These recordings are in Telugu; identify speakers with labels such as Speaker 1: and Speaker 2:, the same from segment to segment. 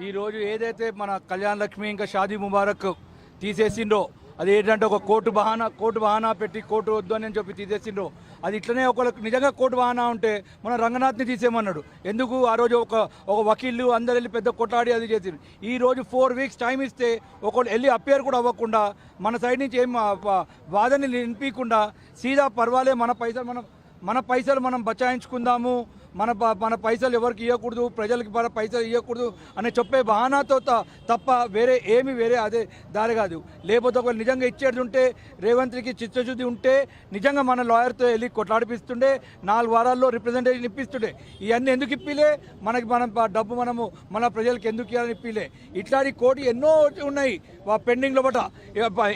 Speaker 1: ఈ రోజు ఏదైతే మన కళ్యాణ్ లక్ష్మి ఇంకా షాదీ ముబారక్ తీసేసిండ్రో అది ఏంటంటే ఒక కోర్టు బహానా పెట్టి కోర్టు వద్దు అని చెప్పి తీసేసిండ్రో అది ఇట్లనే ఒకరికి నిజంగా కోర్టు బహానా ఉంటే మన రంగనాథ్ని తీసేయమన్నాడు. ఎందుకు ఆ రోజు ఒక వకీళ్ళు అందరు వెళ్ళి పెద్ద కొట్లాడి అది చేసిండు. ఈ రోజు 4 వీక్స్ టైం ఇస్తే ఒకళ్ళు వెళ్ళి అప్పేర్ కూడా అవ్వకుండా మన సైడ్ నుంచి ఏం వాదనని వినిపించకుండా సీదా పర్వాలే మన పైసలు మనం బచాయించుకుందాము, మన పైసలు ఎవరికి ఇవ్వకూడదు, ప్రజలకి పైసలు ఇవ్వకూడదు అని చెప్పే బహానాతో తప్ప వేరే అదే దారి కాదు. లేకపోతే ఒకవేళ నిజంగా ఇచ్చేది ఉంటే రేవంత్కి చిత్తశుద్ధి ఉంటే నిజంగా మన లాయర్తో వెళ్ళి కొట్లాడిపిస్తుండే, 4 వారాల్లో రిప్రజెంటేషన్ ఇప్పిస్తుండే. ఇవన్నీ ఎందుకు ఇప్పిలే? మన డబ్బు మన ప్రజలకు ఎందుకు ఇవ్వాలని ఇప్పిలే? ఇట్లాంటి కోటి ఎన్నో ఉన్నాయి పెండింగ్లో బట.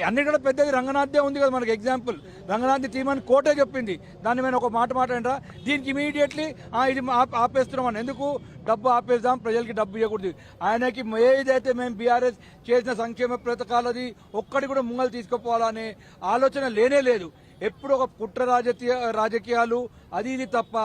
Speaker 1: అన్నిటికంటే పెద్దది రంగనాథ్దే ఉంది కదా మనకి ఎగ్జాంపుల్. రంగనాథ్ తీర్మానం కోర్టే చెప్పింది. దాని మీద ఒక మాట అంటారా దీనికి ఇమీడియట్లీ ఇది ఆపేస్తున్నాం. ఎందుకు? డబ్బు ఆపేద్దాం, ప్రజలకి డబ్బు ఇవ్వకూడదు. ఆయనకి ఏదైతే మేము బీఆర్ఎస్ చేసిన సంక్షేమ పథకాలది ఒక్కటి కూడా ముంగలు తీసుకుపోవాలనే ఆలోచన లేనే లేదు. ఎప్పుడు ఒక కుట్ర రాజకీయాలు అది ఇది తప్ప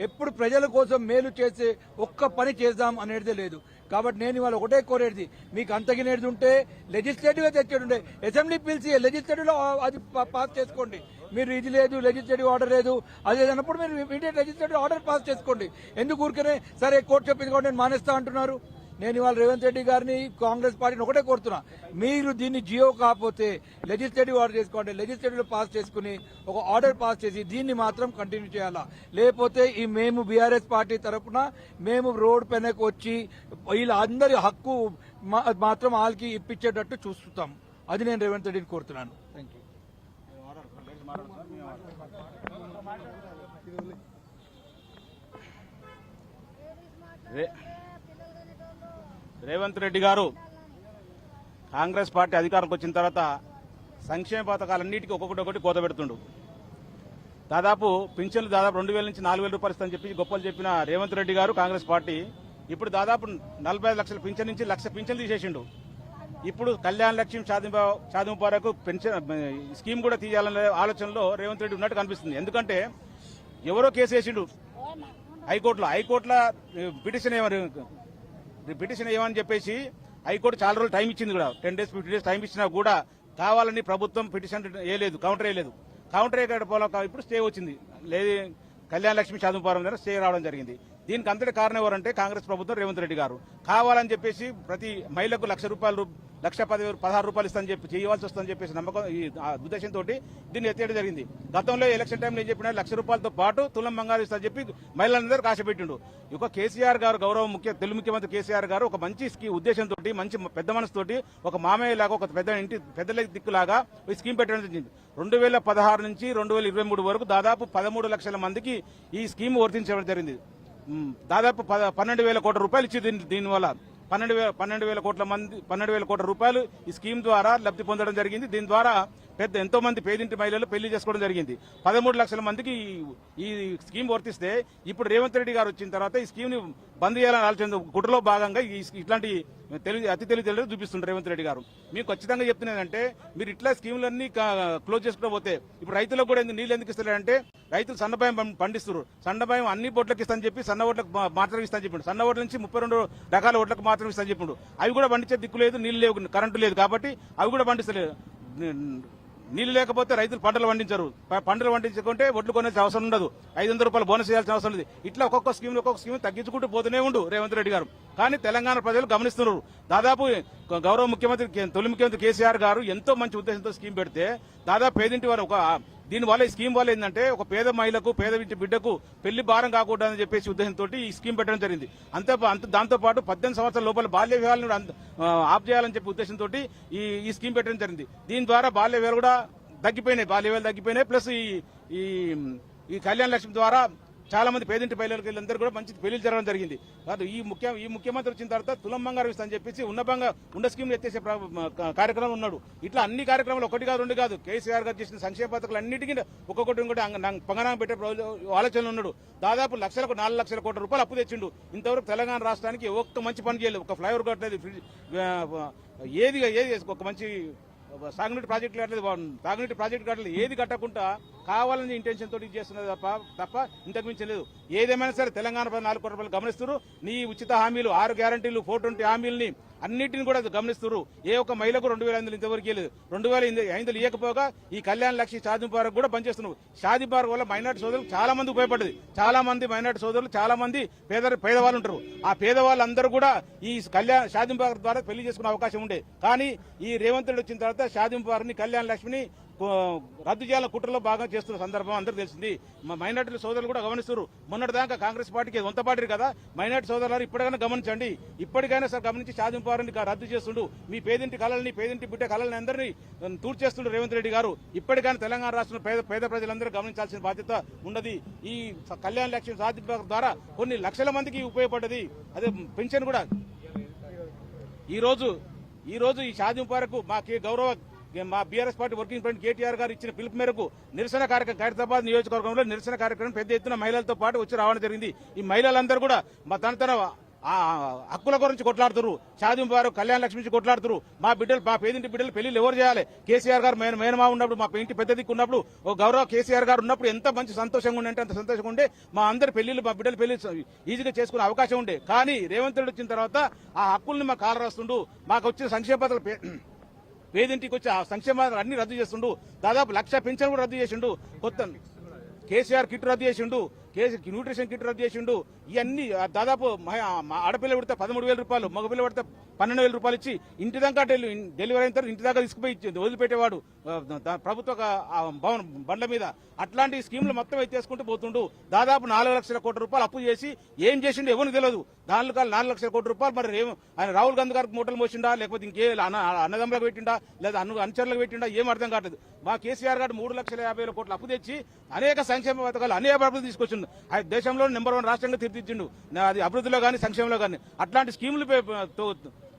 Speaker 1: ఎప్పుడు ప్రజల కోసం మేలు చేసే ఒక్క పని చేద్దాం అనేది లేదు. కాబట్టి నేను ఇవాళ ఒకటే కోరేది, మీకు అంతగినేది ఉంటే లెజిస్లేటివ్గా తెచ్చేటుండే అసెంబ్లీ పిలిచి లెజిస్లేటివ్లో అది పాస్ చేసుకోండి. మీరు ఇది లేదు, లెజిస్లేటివ్ ఆర్డర్ లేదు, అది లేదన్నప్పుడు మీరు ఇమీడియట్ లెజిస్లేటివ్ ఆర్డర్ పాస్ చేసుకోండి. ఎందుకు ఊరికనే సరే కోర్టు చెప్పింది కాబట్టి నేను మానేస్తా అంటున్నారు? నేను ఇవాళ రేవంత్ రెడ్డి గారిని కాంగ్రెస్ పార్టీని ఒకటే కోరుతున్నా, మీరు దీన్ని జియో కాకపోతే లెజిస్లేటివ్ ఆర్డర్ చేసుకోండి. లెజిస్లేటివ్ పాస్ చేసుకుని ఒక ఆర్డర్ పాస్ చేసి దీన్ని మాత్రం కంటిన్యూ చేయాలా. లేకపోతే మేము బీఆర్ఎస్ పార్టీ తరఫున మేము రోడ్ పైనకు వచ్చి వీళ్ళందరి హక్కు మాత్రం వాళ్ళకి ఇప్పించేటట్టు చూస్తాం. అది నేను రేవంత్ రెడ్డిని కోరుతున్నాను. Thank you.
Speaker 2: రేవంత్ రెడ్డి గారు కాంగ్రెస్ పార్టీ అధికారంకి వచ్చిన తర్వాత సంక్షేమ పథకాలన్నిటికీ ఒక్కొక్కటి కోత పెడుతుండు. దాదాపు పింఛన్లు 2000 నుంచి 4000 రూపాయలు ఇస్తామని చెప్పి గొప్పలు చెప్పిన రేవంత్ రెడ్డి గారు కాంగ్రెస్ పార్టీ ఇప్పుడు దాదాపు 45 లక్షల పింఛన్ నుంచి 1 లక్ష పింఛన్లు తీసేసిండు. ఇప్పుడు కళ్యాణ్ లక్ష్మి షాదీ ముబారక్ పెన్షన్ స్కీమ్ కూడా తీయాలనే ఆలోచనలో రేవంత్ రెడ్డి ఉన్నట్టు కనిపిస్తుంది. ఎందుకంటే ఎవరో కేసు వేసిండు హైకోర్టులో పిటిషన్ ఏమని చెప్పేసి హైకోర్టు చాలా రోజులు టైం ఇచ్చింది కూడా, 10 days 15 days టైం ఇచ్చినా కూడా కావాలని ప్రభుత్వం పిటిషన్ వేయలేదు, కౌంటర్ వేయలేదు. కౌంటర్ వేయకపోవడం ఇప్పుడు స్టే వచ్చింది. లేదు కళ్యాణ్ లక్ష్మి షాదీ ముబారక్ మీద స్టే రావడం జరిగింది. దీనికి అంతటి కారణం ఎవరంటే కాంగ్రెస్ ప్రభుత్వం, రేవంత్ రెడ్డి గారు. కావాలని చెప్పేసి ప్రతి మహిళకు 1 లక్ష రూపాయలు 1,16,000 రూపాయలు ఇస్తానని చెప్పి చేయవలసి వస్తుందని చెప్పేసి నమ్మకం ఈ ఉద్దేశంతో దీన్ని ఎత్తేయడం జరిగింది. గతంలో ఎలక్షన్ టైంలో ఏం చెప్పినా 1 లక్ష రూపాయలతో పాటు తులం బంగారు ఇస్తానని చెప్పి మహిళలందరూ కాశపెట్టిండు. ఇక కేసీఆర్ గారు తెలుగు ముఖ్యమంత్రి కేసీఆర్ గారు ఒక మంచి ఉద్దేశంతో మంచి పెద్ద మనసుతోటి ఒక మామయ్య లాగా ఒక పెద్దల దిక్కులాగా ఈ స్కీమ్ పెట్టడం జరిగింది. 2016 నుంచి 2023 వరకు దాదాపు 13 లక్షల మందికి ఈ స్కీమ్ వర్తించడం జరిగింది. దాదాపు 12,000 కోట్ల రూపాయలు ఇచ్చింది. దీనివల్ల 12,000 కోట్ల రూపాయలు ఈ స్కీమ్ ద్వారా లబ్ధి పొందడం జరిగింది. దీని ద్వారా ఎంతో మంది పేదింటి మహిళలు పెళ్లి చేసుకోవడం జరిగింది. 13 లక్షల మందికి ఈ స్కీమ్ వర్తిస్తే ఇప్పుడు రేవంత్ రెడ్డి గారు వచ్చిన తర్వాత ఈ స్కీమ్ ని బంద్ చేయాలని ఆలోచన కుట్రలో భాగంగా ఇట్లాంటి అతి తెలివి చూపిస్తుంటారు రేవంత్ రెడ్డి గారు. మీకు ఖచ్చితంగా చెప్తున్నానంటే మీరు ఇట్లా స్కీములన్నీ క్లోజ్ చేసుకుంటూ పోతే ఇప్పుడు రైతులకు కూడా నీళ్ళు ఎందుకు ఇస్తారంటే రైతులు సన్నభాయం పండిస్తారు. సన్నభాయం అన్ని ఓట్లకు ఇస్తానని చెప్పి సన్న ఓట్లకు మాత్రం ఇస్తానని చెప్పిండు. సన్న ఓట్ల నుంచి 32 రకాల ఓట్లకు మాత్రం ఇస్తానని చెప్పిండు. అవి కూడా పండించే దిక్కు లేదు, నీళ్ళు లేవు, కరెంటు లేదు. కాబట్టి అవి కూడా పండిస్తలేదు. నీళ్లు లేకపోతే రైతులు పంటలు పండించరు. పంటలు పండించుకుంటే ఒడ్లు కొనే అవసరం ఉండదు. 500 రూపాయలు బోనస్ చేయాల్సిన అవసరం లేదు. ఇట్లా ఒక్కొక్క స్కీమ్ తగ్గించుకుంటూ పోతూనే ఉండు రేవంత్ రెడ్డి గారు. కానీ తెలంగాణ ప్రజలు గమనిస్తున్నారు. దాదాపు గౌరవ తొలి ముఖ్యమంత్రి కేసీఆర్ గారు ఎంతో మంచి ఉద్దేశంతో స్కీమ్ పెడితే దాదాపు పేదింటి వారు దీనివల్ల ఈ స్కీమ్ వల్ల ఏంటంటే ఒక పేద మహిళకు పేద బిడ్డకు పెళ్లి భారం కాకూడదని చెప్పేసి ఉద్దేశంతో ఈ స్కీమ్ పెట్టడం జరిగింది. దాంతోపాటు 18 సంవత్సరాల లోపల బాల్య వివాహాలను ఆఫ్ చేయాలని చెప్పి ఉద్దేశంతో ఈ స్కీమ్ పెట్టడం జరిగింది. దీని ద్వారా బాల్య వివాహాలు కూడా తగ్గిపోయినాయి. ప్లస్ ఈ కళ్యాణ లక్ష్మి ద్వారా చాలా మంది పేదింటి మహిళలకు వీళ్ళందరూ కూడా మంచి పెళ్లి జరగడం జరిగింది. కాదు ఈ ముఖ్యమంత్రి వచ్చిన తర్వాత తులం బంగారం ఇస్తా అని చెప్పేసి ఉండ స్కీమ్ ఎత్తేసే కార్యక్రమం ఉన్నాడు. ఇట్లా అన్ని కార్యక్రమాలు ఒకటి కాదు రెండు కాదు కేసీఆర్ గారు చేసిన సంక్షేమ పథకాలు అన్నిటికీ ఒక్కొక్కటి ఇంకోటి పంగనామం పెట్టే ఆలోచనలు ఉన్నాడు. దాదాపు 4 లక్షల కోట్ల రూపాయలు అప్పు తెచ్చిండు. ఇంతవరకు తెలంగాణ రాష్ట్రానికి ఒక్క మంచి పని చేయలేదు. ఒక ఫ్లైఓవర్ కట్టలేదు, ఏది ఒక మంచి సాగునీటి ప్రాజెక్టులు కట్టలేదు, తాగునీటి ప్రాజెక్టు కట్టలేదు. ఏది కట్టకుండా కావాలని ఇంటెన్షన్ తోటి చేస్తున్నది తప్ప ఇంతకు మించి లేదు. ఏదేమైనా సరే తెలంగాణ 4 కోట్ల రూపాయలు గమనిస్తున్నారు. నీ ఉచిత హామీలు 6 గ్యారంటీలు 420 హామీలని అన్నింటిని కూడా గమనిస్తున్నారు. ఏ ఒక్క మహిళకు 2,500 ఇంతవరకు లేదు. 2,500 ఇవ్వకపోగా ఈ కళ్యాణ లక్ష్మి షాదీ ముబారక్ కూడా పనిచేస్తున్నావు. షాదీ ముబారక్ వల్ల మైనార్టీ సోదరులు చాలా మంది ఉపయోగపడ్డది. చాలా మంది మైనార్టీ సోదరులు చాలా మంది పేదవాళ్ళు ఉంటారు. ఆ పేదవాళ్ళందరూ కూడా ఈ షాదీ ముబారక్ ద్వారా పెళ్లి చేసుకునే అవకాశం ఉండే. కానీ ఈ రేవంత్ రెడ్డి వచ్చిన తర్వాత షాదీ ముబారక్ ని కళ్యాణ లక్ష్మిని రద్దు చేయాలని కుట్రలో బాగా చేస్తున్న సందర్భం అందరికీ తెలిసింది. మైనార్టీ సోదరులు కూడా గమనిస్తున్నారు. మొన్నటిదాకా కాంగ్రెస్ పార్టీకి వంత పార్టీ కదా, మైనార్టీ సోదరులు ఇప్పటికైనా గమనించండి. ఇప్పటికైనా సార్ గమనించి షాదీ ముబారక్ రద్దు చేస్తుండు. మీ పేదింటి కళల్ని పేదింటి బిడ్డ కళల్ని అందరినీ తూర్చేస్తుండు రేవంత్ రెడ్డి గారు. ఇప్పటికైనా తెలంగాణ రాష్ట్రంలో పేద ప్రజలందరూ గమనించాల్సిన బాధ్యత ఉన్నది. ఈ కళ్యాణ లక్ష్మి షాదీ ముబారక్ ద్వారా కొన్ని లక్షల మందికి ఉపయోగపడ్డది. అదే పెన్షన్ కూడా ఈ రోజు ఈ షాదీ ముబారక్ మా BRS party working president KTR గారు ఇచ్చిన పిలుపు మేరకు నిరసన కార్యక్రమం ఖైరతాబాద్ నియోజకవర్గంలో నిరసన కార్యక్రమం పెద్ద ఎత్తున మహిళలతో పాటు వచ్చి రావడం జరిగింది. ఈ మహిళలందరూ కూడా తన హక్కుల గురించి కొట్లాడుతున్నారు. షాదీ ముబారక్ కళ్యాణ లక్ష్మి నుంచి కొట్లాడుతున్నారు. మా పేదింటి బిడ్డలు పెళ్లిళ్ళు ఎవరు చేయాలి? కేసీఆర్ గారు మేనమా ఉన్నప్పుడు, మా ఇంటి పెద్ద దిక్కు ఉన్నప్పుడు, ఓ గౌరవ కేసీఆర్ గారు ఉన్నప్పుడు ఎంత మంచి సంతోషంగా ఉండే అంత సంతోషంగా ఉండే. మా అందరి పెళ్లిళ్ళు, మా బిడ్డల పెళ్లి ఈజీగా చేసుకునే అవకాశం ఉండే. కానీ రేవంత్ రెడ్డి వచ్చిన తర్వాత ఆ హక్కుల్ని మా కాలు రాస్తుండు. మాకు వచ్చిన సంక్షేమ పథకాలు పేదింటికి వచ్చి ఆ సంక్షేమాలు అన్ని రద్దు చేస్తుండు. దాదాపు 1,00,000 పెన్షన్ కూడా రద్దు చేసిండు. కొత్త కేసీఆర్ కిట్ రద్దు చేసిండు. న్యూట్రిషన్ కిట్ రద్దు చేసిండు. ఇవన్నీ దాదాపు ఆడపిల్ల పెడితే 13,000 రూపాయలు, మగపిల్ల పెడితే 12,000 రూపాయలు ఇచ్చి ఇంటి దాకా డెలివరీ అయిన తర్వాత ఇంటి దాకా తీసుకుపోయి వదిలిపెట్టేవాడు ప్రభుత్వ భవన్ బండ్ల మీద. అట్లాంటి స్కీమ్లు మొత్తం ఎత్తేసుకుంటూ పోతుండు. దాదాపు 4 లక్షల కోట్ల రూపాయలు అప్పు చేసి ఏం చేసిండు ఎవరికి తెలియదు. 4 లక్షల కోట్ల రూపాయలు మరి ఆయన రాహుల్ గాంధీ గారికి మూటలు మోసిండా, లేకపోతే ఇంకే అన్నదమ్ములకు పెట్టిండా, లేదా అనుచరులకు పెట్టిండా, ఏం అర్థం కావట్లేదు. మా కేసీఆర్ గారు 3,50,000 కోట్ల అప్పు తెచ్చి అనేక సంక్షేమ పథకాలు అనేక అభివృద్ధి తీసుకొచ్చిండు. దేశంలో నెంబర్ 1 రాష్ట్రంగా తీర్చిదిద్దిండు. అది అభివృద్ధిలో కానీ సంక్షేమంలో కానీ. అట్లాంటి స్కీములు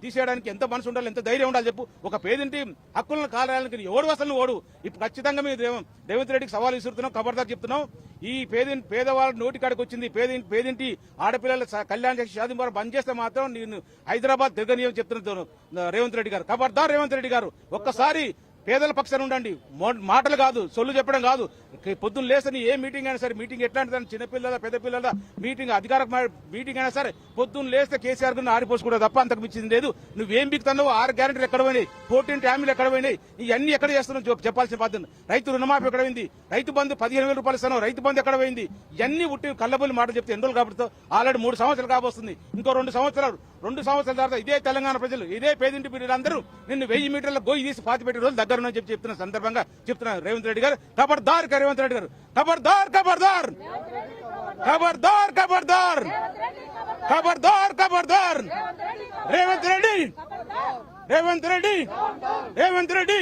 Speaker 2: తీసేయడానికి ఎంత మనసు ఉండాలి, ఎంత ధైర్యం ఉండాలి చెప్పు. ఒక పేదింటి హక్కులను కాలేయాలని ఓడు అసలు ఓడు. ఇప్పుడు ఖచ్చితంగా మీరు రేవంత్ రెడ్డికి సవాల్ విసురుతున్నాం, ఖబర్దార్ చెప్తున్నాం. ఈ పేదవాళ్ళ నోటి కాడికి వచ్చింది పేదింటి ఆడపిల్లల కళ్యాణ షాదీ ముబారక్ బంద్ చేస్తే మాత్రం నేను హైదరాబాద్ తిరగనీయం చెప్తున్నాను రేవంత్ రెడ్డి గారు. ఖబర్దార్ రేవంత్ రెడ్డి గారు, ఒక్కసారి పేదల పక్షాన ఉండండి. మాటలు కాదు, సొల్లు చెప్పడం కాదు. పొద్దున్న లేసని ఏ మీటింగ్ అయినా సరే, మీటింగ్ ఎట్లాంటిదని చిన్నపిల్లల పెద్ద పిల్లల మీటింగ్, అధికార మీటింగ్ అయినా సరే పొద్దున్న లేస్తే కేసీఆర్ గారిని ఆరిపోసుకోవడం తప్ప అంతకు మించింది లేదు. నువ్వేం బిగుతున్నావు? 6 గ్యారెంటీలు ఎక్కడ పోయినాయి? 14 హామీలు ఎక్కడ పోయినాయి? ఇవన్నీ ఎక్కడ చేస్తున్నావు చెప్పాల్సిన బాధ్యత. రైతు రుణమాఫీ ఎక్కడ పోయింది? రైతు బంధు 15,000 రూపాయలు ఇస్తాను, రైతు బంధు ఎక్కడ పోయింది? ఇవన్నీ ఉట్టి కళ్ళబొల్లి మాటలు చెప్తే ఎన్ని రోజులు కాబట్టి ఆల్రెడీ 3 సంవత్సరాలు కాబోస్తుంది. ఇంకో 2 సంవత్సరాల తర్వాత ఇదే తెలంగాణ ప్రజలు, ఇదే పేదింటి పిల్లలందరూ నిన్ను 1000 మీటర్ల గోయి తీసి పాతిపెట్టే రోజులు దగ్గర అని చెప్తున్న సందర్భంగా చెప్తున్నారు రేవంత్ రెడ్డి గారు. ఖబర్దార్ రేవంత్ రెడ్డి గారు, ఖబర్దార్ ఖబర్దార్ ఖబర్దార్ ఖబర్దార్ ఖబర్దార్ ఖబర్దార్ రేవంత్ రెడ్డి రేవంత్ రెడ్డి రేవంత్ రెడ్డి